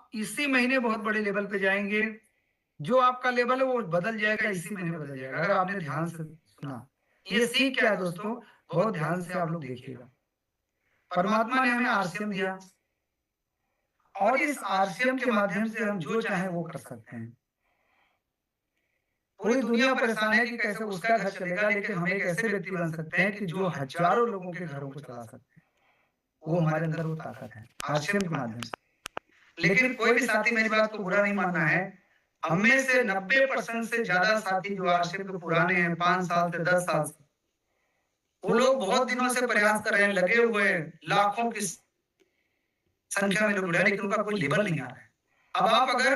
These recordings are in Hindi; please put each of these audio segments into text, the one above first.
आप इसी महीने बहुत बड़े लेवल पे जाएँगे। जो आपका लेवल है वो बदल जाएगा, इसी महीने बदल जाएगा, अगर आपने ध्यान से सुना। ये सीख क्या है दोस्तों, बहुत ध्यान से आप लोग देखिएगा। परमात्मा ने हमें आरसीएम दिया और इस आरसीएम के माध्यम से हम जो चाहें वो कर सकते हैं। पूरी दुनिया परेशान है कि कैसे उसका घर चलेगा, लेकिन हम एक ऐसे व्यक्ति बन सकते हैं कि जो हज़ारों लोगों के घरों को चला सकते हैं। वो हमारे अंदर वो ताकत है, आरसीएम के माध्यम से। लेकिन कोई भी साथी मेरी बात को बुरा नहीं मानना है। हम में से 90% से ज़्यादा साथी जो आरसीएम के पुराने हैं 5 साल से 10 साल से, वो लोग बहुत दिनों से प्रयास कर रहे हैं, लगे हुए हैं, लाखों की संख्या में लोग जुड़े हैं, लेकिन उनका कोई लेवल नहीं आ रहा है। अब आप अगर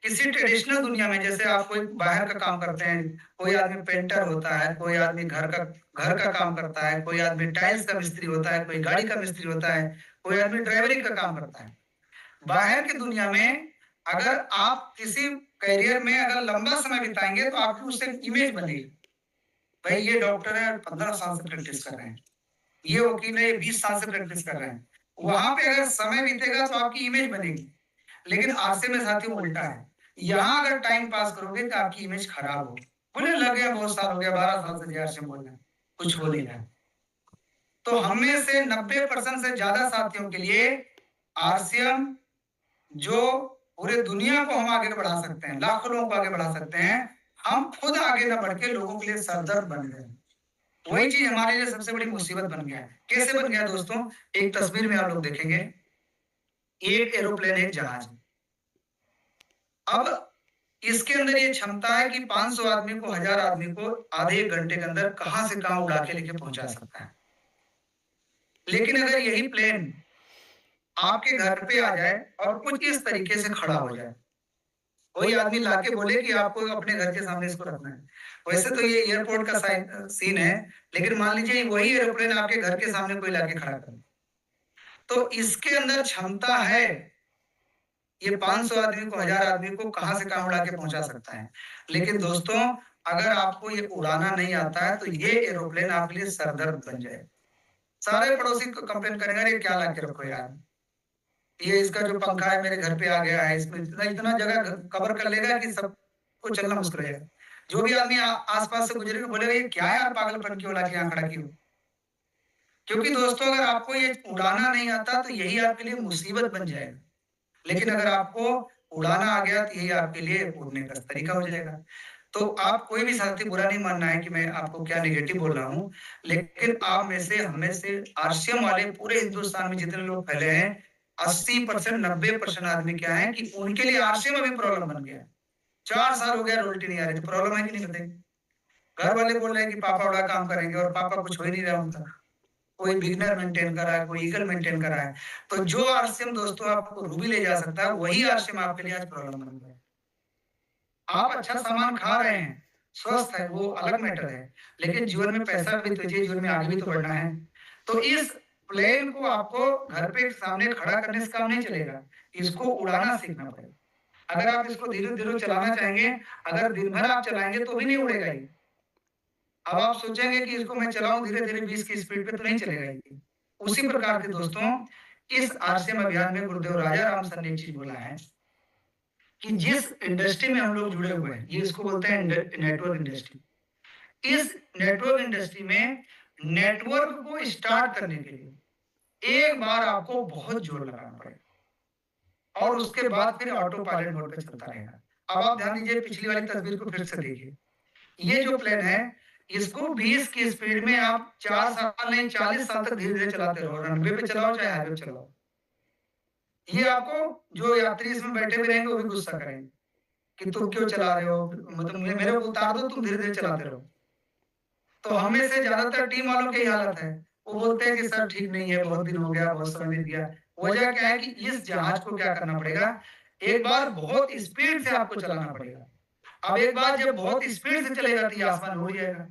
किसी ट्रेडिशनल दुनिया में, जैसे आप कोई बाहर का काम करते हैं, कोई आदमी पेंटर होता है, कोई आदमी घर का काम करता है, कोई आदमी टाइल्स का मिस्त्री होता है, कोई गाड़ी का मिस्त्री होता है, कोई आदमी ड्राइवरिंग का काम करता है। बाहर की दुनिया में अगर आप किसी करियर में अगर लंबा समय बिताएंगे तो आपकी उससे इमेज बनेगी। भाई ये डॉक्टर है, 15 साल से प्रैक्टिस कर रहे हैं, ये वकील है, 20 साल से प्रैक्टिस कर रहे हैं। वहां पे अगर समय बीतेगा तो आपकी इमेज बनेगी। लेकिन आरसे में साथियों उल्टा है। यहाँ अगर टाइम पास करोगे तो आपकी इमेज खराब हो। बोले लग गया, बहुत साल हो गया, 12 साल से आरसे बोल रहे हैं, कुछ हो नहीं रहा। तो हम में से 90% से ज्यादा साथियों के लिए आरसीएम, जो पूरे दुनिया को हम आगे बढ़ा सकते हैं, लाखों लोगों को आगे बढ़ा सकते हैं, हम खुद आगे न बढ़ के लोगों के लिए सरदर्द बन गए। वही चीज हमारे लिए सबसे बड़ी मुसीबत बन गया है। कैसे बन गया दोस्तों, एक तस्वीर में आप लोग देखेंगे, एक एरोप्लेन, एक जहाज। अब इसके अंदर ये क्षमता है कि 500 आदमी को, 1000 आदमी को आधे एक घंटे के अंदर कहां से कहां उड़ा के लेके पहुंचा सकता है। लेकिन अगर यही प्लेन आपके घर पे आ जाए और कुछ इस तरीके से खड़ा हो जाए, कोई आदमी लाके बोले कि आपको अपने घर के सामने इसको रखना है। वैसे तो ये एयरपोर्ट का सीन है, लेकिन मान लीजिए वही एरोप्लेन आपके घर के सामने कोई लाके खड़ा कर, तो इसके अंदर क्षमता है, ये 500 आदमी को, 1000 आदमी को कहां से कहां उड़ा के पहुंचा सकता है। लेकिन दोस्तों, अगर आपको ये उड़ाना नहीं आता है तो ये एरोप्लेन आपके लिए सरदर्द बन जाए। सारे पड़ोसी कंप्लेन करेंगे, अरे क्या ला के रखो यार, ये इसका जो पंखा है मेरे घर पे आ गया है, इसमें इतना इतना जगह कवर कर लेगा कि सबको चलना मुश्किल हो जाएगा। जो भी आदमी आसपास से गुजरेगा बोलेगा ये क्या यार पागलपन क्यों ला के यहाँ खड़ा क्यों। क्योंकि दोस्तों अगर आपको ये उड़ाना नहीं आता तो यही आपके लिए मुसीबत बन जाएगा। लेकिन अगर आपको उड़ाना आ गया तो यही आपके लिए उड़ने का तरीका हो जाएगा। तो आप कोई भी साथी, बुरा नहीं मानना है कि मैं आपको क्या नेगेटिव बोल रहा हूँ, लेकिन आप में से, हम में से आरसीएम वाले पूरे हिंदुस्तान में जितने लोग फैले हैं, 80% 90% आदमी क्या है कि उनके लिए आरसीएम अभी प्रॉब्लम बन गया है। 4 साल हो गया रोटी नहीं आ रही, तो प्रॉब्लम है कि नहीं बताइए। घर वाले बोल रहे हैं कि पापा बड़ा काम करेंगे और पापा कुछ हो ही नहीं रहा उनका। कोई बिगनर मेंटेन कर रहा है, कोई ईगल मेंटेन कर रहा है। तो जो आरसीएम दोस्तों आपको रूबी ले जा सकता है, वही आरसीएम आपके लिए आज प्रॉब्लम बन गया है। आप अच्छा सामान खा रहे हैं, स्वस्थ है, वो अलग मैटर है, लेकिन जीवन में पैसा भी तो चाहिए, जीवन में आगे भी तो बढ़ना है। तो इस प्लेन को आपको घर पे सामने खड़ा करने से काम नहीं चलेगा, इसको उड़ाना सीखना पड़ेगा। अगर आप इसको धीरे धीरे चलाना चाहेंगे, अगर दिन भर आप चलाएंगे तो भी नहीं उड़ेगा ये। अब आप सोचेंगे कि इसको मैं चलाऊं धीरे धीरे 20 की स्पीड पे, तो नहीं चलेगा ये। उसी प्रकार के दोस्तों, इस आरसीएम अभियान में गुरुदेव राजा राम सर ने एक चीज बोला है कि जिस इंडस्ट्री में हम लोग जुड़े हुए हैं, ये इसको बोलते हैं नेटवर्क इंडस्ट्री। इस नेटवर्क इंडस्ट्री में नेटवर्क को स्टार्ट करने के लिए एक बार आपको बहुत जोर लगाना पड़ेगा और उसके बाद फिर ऑटो पायलट मोड पे चलता रहेगा। अब आप ध्यान दीजिए, पिछली वाली तस्वीर को फिर से देखिए। ये जो प्लेन है, इसको 20 की स्पीड में आप 4 साल नहीं 40 साल तक धीरे धीरे चलाते रहो, रनवे पे चलाओ चाहे हाईवे पे चलाओ। ये आपको, जो यात्री इसमें बैठे हुए रहेंगे वो भी गुस्सा करेंगे कि तुम क्यों चला रहे हो, मतलब मेरे को उतार दो, तुम धीरे धीरे चलाते रहो। तो हम में से ज्यादातर टीम वालों की हालत है, वो बोलते हैं कि सर ठीक नहीं है, बहुत दिन हो गया, बहुत समय बीत गया। वजह क्या है कि इस जहाज को क्या करना पड़ेगा, एक बार बहुत स्पीड से आपको चलाना पड़ेगा। अब एक बार जब बहुत स्पीड से चलेगा तो ये आसमान हो जाएगा।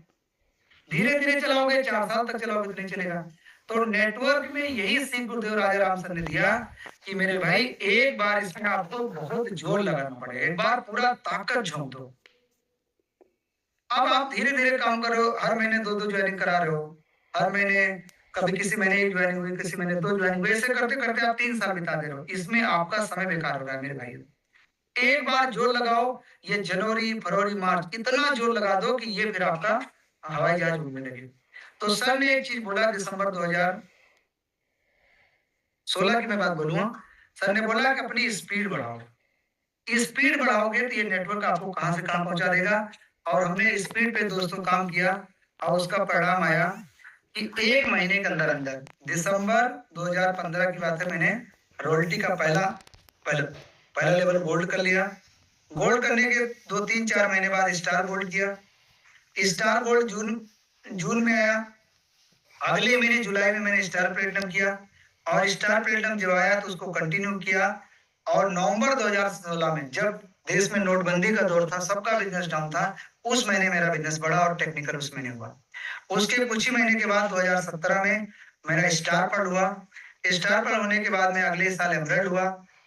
धीरे धीरे चलाओगे, 4 साल तक चलाओगे तो नहीं चलेगा। तो नेटवर्क में यही सीख गुरुदेव राजा राम सर ने दिया कि मेरे भाई एक बार इसमें आपको बहुत जोर लगाना पड़ेगा, एक बार पूरा ताकत झोंक दो। अब आप धीरे धीरे काम कर रहे हो, हर महीने 2-2 ज्वाइनिंग करा रहे हो, हर महीने कभी किसी महीने 1 ज्वाइनिंग हुई, किसी महीने 2 ज्वाइनिंग हुई, ऐसे करते-करते आप 3 साल बिता दे रहे हो। इसमें आपका समय बेकार हो रहा है मेरे भाइयों। एक बार जोर लगाओ, ये जनवरी, फरवरी, मार्च इतना जोर लगा दो कि ये फिर आपका हवाई जहाज उड़ने लगे। तो सर ने एक चीज़ बोला दिसंबर 2016 की मैं बात बोलूँगा, सर ने बोला कि अपनी स्पीड बढ़ाओ। स्पीड बढ़ाओगे तो ये नेटवर्क आपको कहाँ से कहाँ पहुँचा देगा और हमने स्पीड पे दोस्तों काम किया और उसका परिणाम आया कि 1 महीने के अंदर-अंदर दिसंबर 2015 की बात है मैंने रॉयल्टी का पहला पहला लेवल गोल्ड कर लिया। गोल्ड करने के 2, 3, 4 महीने बाद स्टार गोल्ड किया। स्टार गोल्ड जून जून में आया। अगले महीने जुलाई में मैंने स्टार प्लेटिनम किया और स्टार प्लेटिनम जब आया तो उसको कंटिन्यू किया और नवंबर 2016 में जब देश में नोटबंदी का दौर था, सबका बिजनेस डाउन था, उस महीने मेरा बिजनेस बढ़ा और टेक्निकल उस महीने हुआ। उसके कुछ ही महीने के बाद 2017 में मेरा स्टार पर हुआ। स्टार पर होने के बाद में अगले साल एमरल्ड हुआ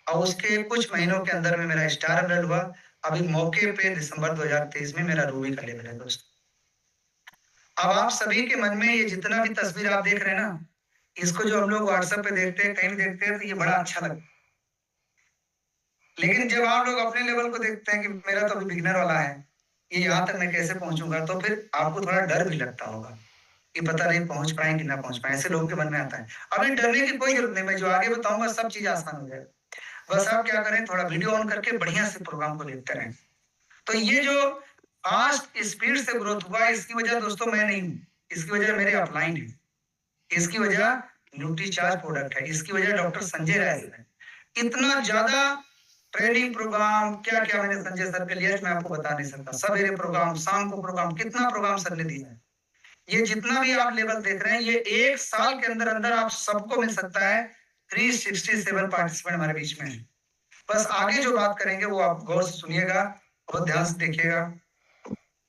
और उसके कुछ महीनों के अंदर में मेरा स्टार एमरल्ड हुआ। अभी मौके पे दिसंबर 2023 में मेरा रूबी का लेवल है दोस्तों। अब आप सभी के मन में ये जितना भी तस्वीर आप देख रहे हैं ना, इसको जो हम लोग व्हाट्सएप पे देखते हैं, कहीं भी देखते हैं, तो ये बड़ा अच्छा लगता है। लेकिन जब आप लोग अपने लेवल को देखते हैं कि मेरा तो अभी बिगिनर वाला है, ये यहाँ तक मैं कैसे पहुँचूँगा, तो फिर आपको थोड़ा डर भी लगता होगा कि पता नहीं पहुँच पाएँ कि ना पहुँच पाएँ, ऐसे लोगों के मन में आता है। अभी डरने की कोई ज़रूरत नहीं, मैं जो आगे बताऊँगा सब चीज़ आसान हो जाएगा। बस आप क्या करें, थोड़ा वीडियो ऑन करके बढ़िया से प्रोग्राम को देखते रहें। तो ये जो फास्ट स्पीड से ग्रोथ हुआ, इसकी वजह दोस्तों मैं नहीं हूँ, इसकी वजह मेरे अपलाइन है, इसकी वजह न्यूट्रीचार्ज प्रोडक्ट है, इसकी वजह डॉक्टर संजय राय है। इतना ज़्यादा ट्रेनिंग प्रोग्राम क्या-क्या मैंने संजय सर के लिए मैं आपको बता नहीं सकता। सवेरे प्रोग्राम, शाम को प्रोग्राम, कितना प्रोग्राम सर ने दिया है। ये जितना भी आप लेवल देख रहे हैं, ये 1 साल के अंदर-अंदर आप सबको मिल सकता है। 367 पार्टिसिपेंट हमारे बीच में है। बस आगे जो बात करेंगे वो आप गौर से सुनिएगा, बहुत ध्यान से देखिएगा।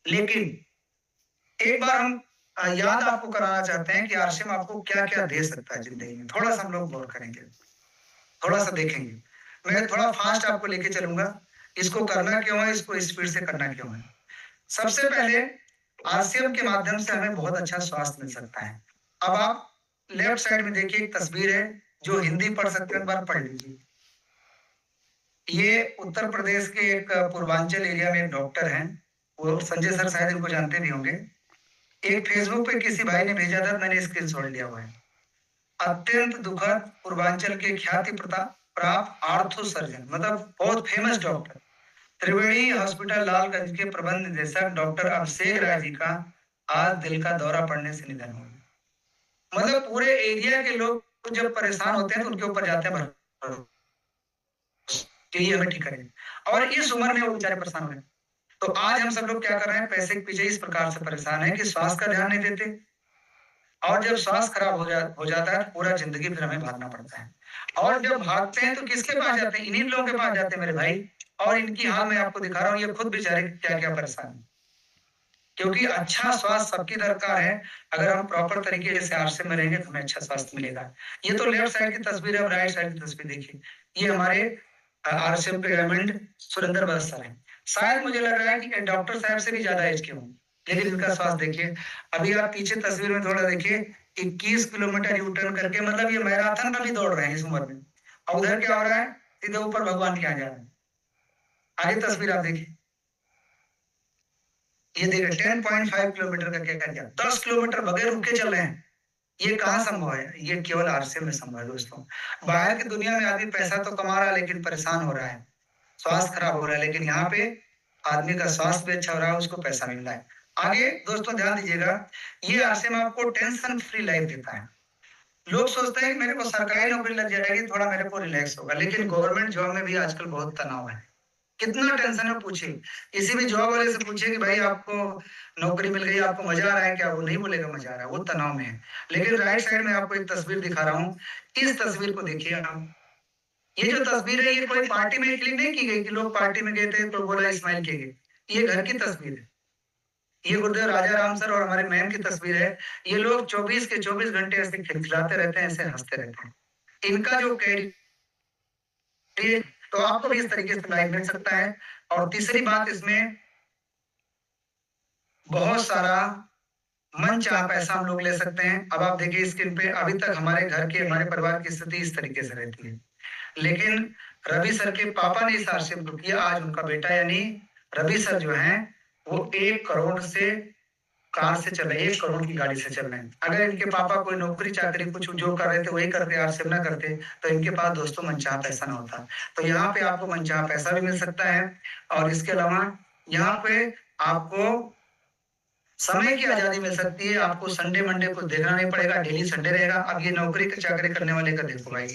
लेकिन एक बार हम याद आपको कराना चाहते हैं कि आरसीएम आपको क्या-क्या दे सकता है ज़िंदगी में। थोड़ा-सा हम लोग गौर करेंगे, थोड़ा-सा देखेंगे। मैं थोड़ा फास्ट आपको लेके चलूँगा। इसको करना क्यों है, इसको स्पीड से करना क्यों है। सबसे पहले आरसीएम के माध्यम से हमें बहुत अच्छा स्वास्थ्य मिल सकता है। अब आप लेफ्ट साइड में देखिए एक तस्वीर है, जो हिंदी पढ़ सकते हैं एक बार पढ़ लीजिए। ये उत्तर प्रदेश के एक पूर्वांचल एरिया में एक डॉक्टर हैं, वो संजय सर शायद इनको जानते भी होंगे। एक फेसबुक पे किसी भाई ने भेजा था, मैंने स्क्रीनशॉट लिया हुआ है। अत्यंत दुखद पूर्वांचल के ख्याति प्राप्त आर्थो सर्जन मतलब बहुत फेमस डॉक्टर त्रिवेणी हॉस्पिटल लालगंज के प्रबंध निदेशक डॉक्टर अभिषेक राय जी का आज दिल का दौरा पड़ने से निधन हो गया। मतलब पूरे एरिया के लोग जब परेशान होते हैं तो उनके ऊपर जाते हैं कि ये हमें ठीक करेंगे और इस उम्र में वो बेचारे परेशान हो रहे हैं। तो आज हम सब लोग क्या कर रहे हैं, पैसे के पीछे इस प्रकार से परेशान है कि स्वास्थ्य का ध्यान नहीं देते और जब स्वास्थ्य खराब हो जाता है तो पूरा जिंदगी फिर हमें भागना पड़ता है और जब भागते हैं तो किसके पास जाते हैं, इन्हीं लोगों के पास जाते हैं मेरे भाई। और इनकी हाल मैं आपको दिखा रहा हूँ, ये खुद बेचारे क्या क्या परेशान है, क्योंकि अच्छा स्वास्थ्य सबकी दरकार है। अगर हम प्रॉपर तरीके से आरसीएम में रहेंगे तो हमें अच्छा स्वास्थ्य मिलेगा। ये तो लेफ्ट साइड की तस्वीर है, राइट साइड की तस्वीर देखिए, ये हमारे आरसीएम के डायमंड सुरेंद्र बस सर है। शायद मुझे लग रहा है कि डॉक्टर साहब से भी ज्यादा एज के होंगे, लेकिन इनका स्वास्थ्य देखिए। अभी आप पीछे तस्वीर में थोड़ा देखिए, 21 किलोमीटर यू टर्न करके, मतलब ये मैराथन में भी दौड़ रहे हैं इस उम्र में। और उधर क्या हो रहा है, सीधे ऊपर भगवान के यहाँ जा रहे हैं। आगे तस्वीर आप देखिए, ये देखिए 10.5 किलोमीटर का क्या किया, 10 किलोमीटर बगैर रुके चल रहे हैं। ये कहाँ संभव है, ये केवल आरसीएम में संभव है दोस्तों। बाहर की दुनिया में आदमी पैसा तो कमा रहा है लेकिन परेशान हो रहा है, स्वास्थ्य खराब हो रहा है, लेकिन यहाँ पे आदमी का स्वास्थ्य भी अच्छा हो रहा है, उसको पैसा मिल रहा है। आगे दोस्तों ध्यान दीजिएगा, ये आरसीएम आपको टेंशन फ्री लाइफ देता है। लोग सोचते हैं कि मेरे को सरकारी नौकरी लग जाएगी, थोड़ा मेरे को रिलैक्स होगा, लेकिन गवर्नमेंट जॉब में भी आजकल बहुत तनाव है। कितना टेंशन है पूछे, किसी भी जॉब वाले से पूछे कि भाई आपको नौकरी मिल गई, आपको मजा आ रहा है क्या, वो नहीं बोलेगा मजा आ रहा है, वो तनाव में है। लेकिन राइट साइड में आपको एक तस्वीर दिखा रहा हूँ, इस तस्वीर को देखिए आप। ये जो तस्वीर है, ये कोई पार्टी में क्लिक नहीं की गई कि लोग पार्टी में गए थे तो बोला स्माइल किए गए, ये घर की तस्वीर है। ये गुरुदेव राजा राम सर और हमारे मैम की तस्वीर है। ये लोग 24 के 24 घंटे ऐसे खिलखिलाते रहते हैं, ऐसे हंसते रहते हैं। इनका जो कैरियर, तो आपको भी इस तरीके से लाइफ मिल सकता है। और तीसरी बात, इसमें बहुत सारा मन चाहा पैसा हम लोग ले सकते हैं। अब आप देखिए स्क्रीन पे, अभी तक हमारे घर की, हमारे परिवार की स्थिति इस तरीके से रहती है। लेकिन रवि सर के पापा ने इस आश्रम को किया, आज उनका बेटा यानी रवि सर जो हैं, वो 1 करोड़ से कार से चल रहे हैं, 1 करोड़ की गाड़ी से चल रहे हैं। अगर इनके पापा कोई नौकरी चाकरी कुछ जो कर रहे थे वही करते, आश्रम ना करते, तो इनके पास दोस्तों मनचाहा पैसा ना होता। तो यहाँ पे आपको मनचाहा पैसा भी मिल सकता है, और इसके अलावा यहाँ पे आपको समय की आजादी मिल सकती है। आपको संडे मंडे को देखना नहीं पड़ेगा, डेली संडे रहेगा। अब ये नौकरी चाकरी करने वाले का देखो भाई,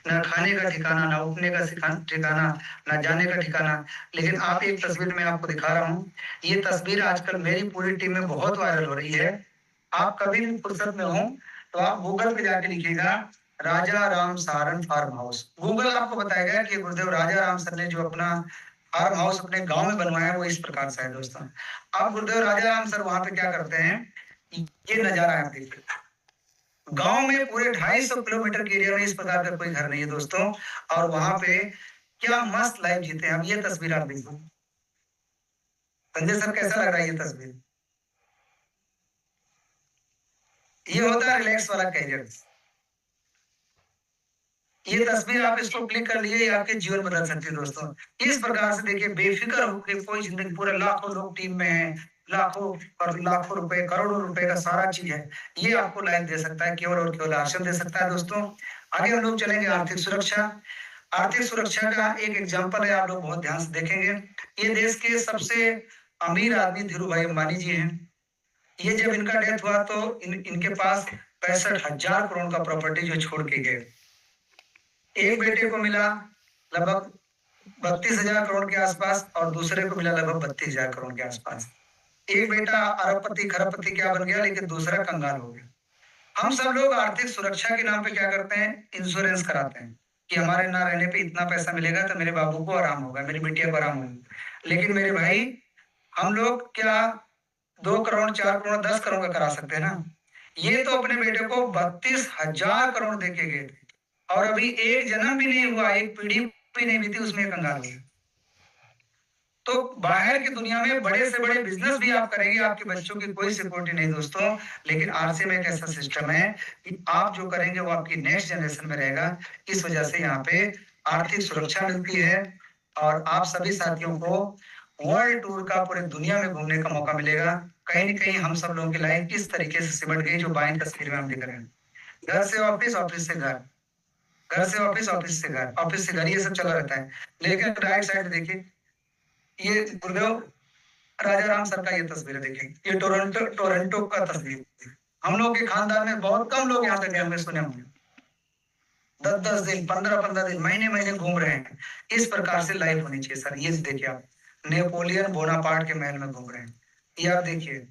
ना खाने का ठिकाना, ना उठने का ठिकाना, ना जाने का ठिकाना। लेकिन आप एक तस्वीर में आपको दिखा रहा हूँ, ये तस्वीर आजकल मेरी पूरी टीम में बहुत वायरल हो रही है। आप कभी भी फुर्सत में हो तो आप गूगल पे जाके लिखिएगा Raja Ram Saran farm house. Google आपको बताएगा कि गुरुदेव राजा राम सर ने जो अपना फार्म हाउस अपने गांव में बनवाया है वो इस प्रकार से है दोस्तों। अब गुरुदेव राजा राम सर वहां पे क्या करते हैं, ये नजारा है देखिए। गांव में पूरे 250 किलोमीटर के एरिया में इस प्रकार का कोई घर नहीं है दोस्तों, और वहां पे क्या मस्त लाइफ जीते हैं। अब ये तस्वीर आप देखो, संजय सर कैसा लग रहा है ये तस्वीर? ये होता है रिलैक्स वाला कैरियर। ये तस्वीर आप इसको क्लिक कर लिए, आपके जीवन बदल सकती है दोस्तों। इस प्रकार से देखिए, बेफिक्र होकर कोई जिंदगी, पूरे लाखों लोग टीम में हैं, लाखों और लाखों रुपए, करोड़ों रुपए का सारा चीज है, ये आपको लाइफ दे सकता है, केवल और केवल आश्रम दे सकता है दोस्तों। आगे हम लोग चलेंगे आर्थिक सुरक्षा। आर्थिक सुरक्षा का एक एग्जाम्पल है, आप लोग बहुत ध्यान से देखेंगे। ये देश के सबसे अमीर आदमी धीरू भाई अंबानी जी हैं। ये जब इनका डेथ हुआ तो इनके पास 65,000 करोड़ का प्रॉपर्टी जो छोड़ के गए। एक बेटे को मिला लगभग 32,000 करोड़ के आसपास, और दूसरे को मिला लगभग 32,000 करोड़ के आसपास। एक बेटा अरबपति खरबपति क्या बन गया, लेकिन दूसरा कंगाल हो गया। हम सब लोग आर्थिक सुरक्षा के नाम पे क्या करते हैं, इंश्योरेंस कराते हैं कि हमारे ना रहने पे इतना पैसा मिलेगा तो मेरे बाबू को आराम होगा, मेरी बिटिया को आराम होगा। लेकिन मेरे भाई, हम लोग क्या 2 करोड़ 4 करोड़ 10 करोड़ का करा सकते हैं ना। ये तो अपने बेटे को 32,000 करोड़ दे के गए थे, और अभी एक जन्म भी नहीं हुआ, एक पीढ़ी भी नहीं बीती, उसमें कंगाल हो गया। तो बाहर की दुनिया में बड़े से बड़े बिजनेस भी आप करेंगे, आपके बच्चों की कोई सिक्योरिटी नहीं दोस्तों। लेकिन आरसीएम एक ऐसा सिस्टम है कि आप जो करेंगे वो आपकी नेक्स्ट जनरेशन में रहेगा। इस वजह से यहाँ पे आर्थिक सुरक्षा मिलती है, और आप सभी साथियों को वर्ल्ड टूर का पूरे दुनिया में घूमने का मौका मिलेगा। कहीं न कहीं हम सब लोगों की लाइफ किस तरीके से सिमट गई, जो बाएं तस्वीर में हम दिख रहे हैं। घर से ऑफिस, ऑफिस से घर, घर से ऑफिस, ऑफिस से घर, ऑफिस से घर, ये सब चला रहता है। लेकिन राइट साइड देखिए, ये गुरुदेव राजा राम सर का ये तस्वीर देखिए, ये टोरंटो टोरंटो का तस्वीर। हम लोग के खानदान में बहुत कम लोग यहाँ तक गए होंगे, सुने होंगे। 10-10 दिन, 15-15 दिन, महीने-महीने घूम रहे हैं। इस प्रकार से लाइफ होनी चाहिए सर। ये देखिए आप, नेपोलियन बोनापार्ट के महल में घूम रहे हैं। ये आप देखिए,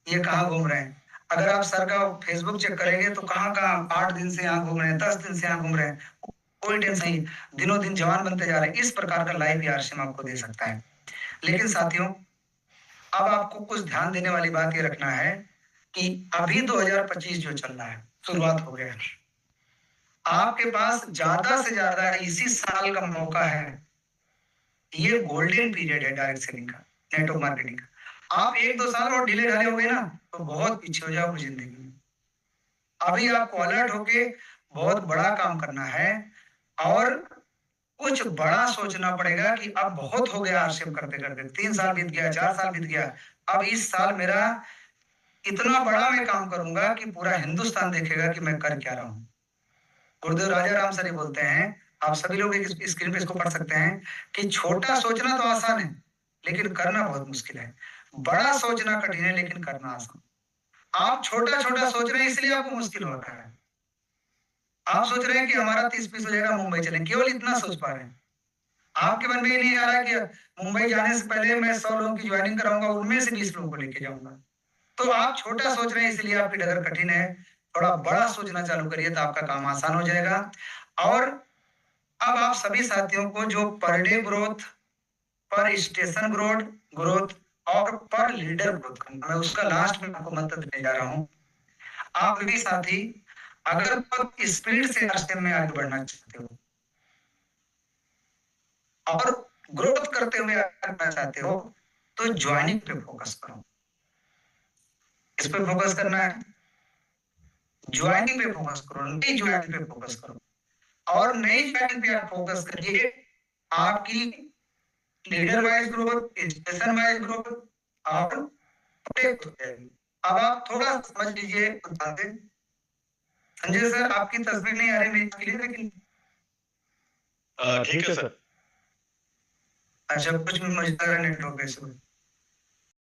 ये कहाँ घूम रहे हैं। अगर आप सर का फेसबुक चेक करेंगे तो कहाँ-कहाँ 8 दिन से यहाँ घूम रहे हैं, 10 दिन से यहाँ घूम रहे हैं। कोई टेंशन नहीं, दिनों दिन जवान बनते जा रहे हैं। इस प्रकार का लाइफ ये आश्रम आपको दे सकता है। लेकिन साथियों, अब आपको कुछ ध्यान देने वाली बात ये रखना है कि अभी 2025 जो चल रहा है, शुरुआत हो गया है। आपके पास ज्यादा से ज्यादा इसी साल का मौका है। ये गोल्डन पीरियड है डायरेक्ट सेलिंग का, नेटवर्क मार्केटिंग का। आप 1-2 साल और ढीले ढाले हो गए ना तो बहुत पीछे हो जाओगे जिंदगी में। अभी आपको अलर्ट होके बहुत बड़ा काम करना है, और कुछ बड़ा सोचना पड़ेगा कि अब बहुत हो गया आरसीएम करते करते। 3 साल बीत गया, 4 साल बीत गया, अब इस साल मेरा इतना बड़ा मैं काम करूंगा कि पूरा हिंदुस्तान देखेगा कि मैं कर क्या रहा हूँ। गुरुदेव राजा राम सर बोलते हैं, आप सभी लोग एक स्क्रीन पे इसको पढ़ सकते हैं कि छोटा सोचना तो आसान है लेकिन करना बहुत मुश्किल है। बड़ा सोचना कठिन है लेकिन करना आसान। आप छोटा छोटा सोच रहे हैं इसलिए आपको मुश्किल हो रहा है। आप सोच रहे हैं कि हमारा 30 पीस हो जाएगा, मुंबई चलेंगे, केवल इतना सोच पा रहे हैं। आपके मन में ये नहीं आ रहा कि मुंबई जाने से पहले मैं 100 लोगों की ज्वाइनिंग कराऊंगा, उनमें से 20 लोगों को लेके जाऊंगा। तो आप छोटा सोच रहे हैं इसलिए आपकी डगर कठिन है। थोड़ा बड़ा सोचना चालू करिए तो आपका काम आसान हो जाएगा। और अब आप सभी साथियों को जो पर डे ग्रोथ, पर स्टेशन ग्रोथ ग्रोथ और पर लीडर ग्रोथ, मैं उसका लास्ट में आपको मंत्र देने जा रहा हूँ। आप भी साथी अगर बहुत स्पीड से रास्ते में आगे बढ़ना चाहते हो और ग्रोथ करते हुए आगे बढ़ना चाहते हो तो ज्वाइनिंग पे फोकस करो। इस पे फोकस करना है, ज्वाइनिंग पे फोकस करो, नई ज्वाइनिंग पे फोकस करो। और नई ज्वाइनिंग पे आप फोकस करिए, आपकी leader wise growth, station wise growth और डेप्थ हो जाएगी। अब आप थोड़ा समझ लीजिए बातें। संजय सर, आपकी तस्वीर नहीं आ रही, मेरी क्लियर है कि? ठीक है सर। अच्छा, कुछ भी मुझे लग रहा है नेटवर्क इशू।